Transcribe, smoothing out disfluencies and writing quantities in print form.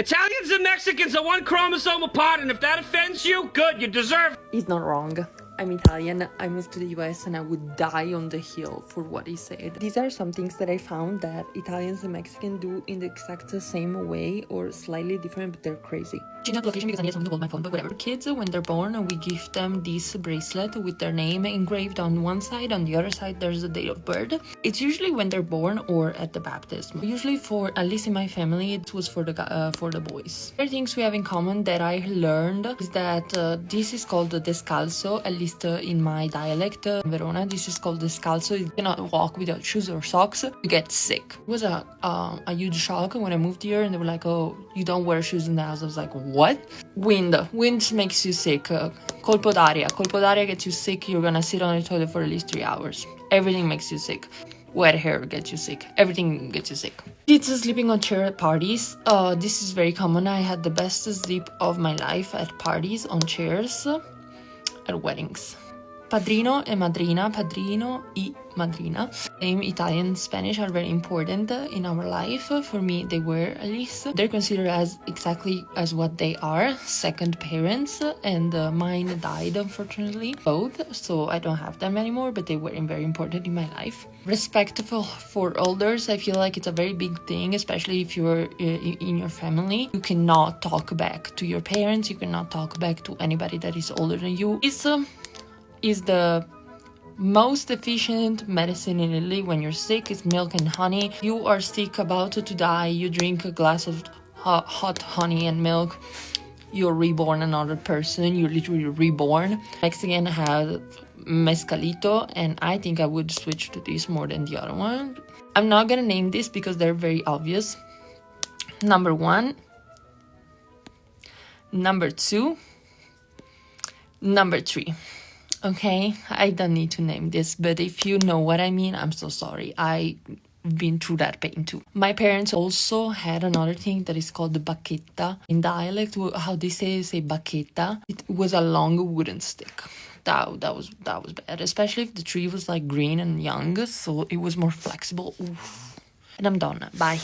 Italians and Mexicans are one chromosome apart, and if that offends you, good, you deserve. He's not wrong. I'm Italian, I moved to the US and I would die on the hill for what he said. These are some things that I found that Italians and Mexicans do in the exact same way or slightly different, but they're crazy. Change location because I need something to hold my phone, but whatever. Kids, when they're born, we give them this bracelet with their name engraved on one side, on the other side there's the date of birth. It's usually when they're born or at the baptism. Usually for, at least in my family, it was for the boys. Other things we have in common that I learned is that this is called descalzo, at least in my dialect, in Verona, this is called descalzo. You cannot walk without shoes or socks, you get sick. It was a huge shock when I moved here and they were like, oh, you don't wear shoes in the house. I was like, what? Wind makes you sick. Colpo d'aria gets you sick. You're gonna sit on the toilet for at least 3 hours. Everything makes you sick. Wet hair gets you sick. Everything gets you sick. Kids sleeping on chair at parties. This is very common. I had the best sleep of my life at parties on chairs at weddings. Padrino e madrina, padrino y madrina. Name Italian, Spanish are very important in our life. For me, they were at least. They're considered as exactly as what they are, second parents, and mine died unfortunately, both, so I don't have them anymore, but they were very important in my life. Respectful for elders, I feel like it's a very big thing, especially if you're in your family. You cannot talk back to your parents, you cannot talk back to anybody that is older than you. Is the most efficient medicine in Italy when you're sick. It's milk and honey. You are sick, about to die, you drink a glass of hot honey and milk, you're reborn another person. You're literally reborn. Mexican have mezcalito, and I think I would switch to this more than the other one. I'm not gonna name this because they're very obvious. Number 1, number 2, number 3. Okay, I don't need to name this, but if you know what I mean, I'm so sorry. I've been through that pain too. My parents also had another thing that is called the bacchetta. In dialect, how they say bacchetta. It was a long wooden stick. That was bad, especially if the tree was like green and young, so it was more flexible. Oof. And I'm done. Bye.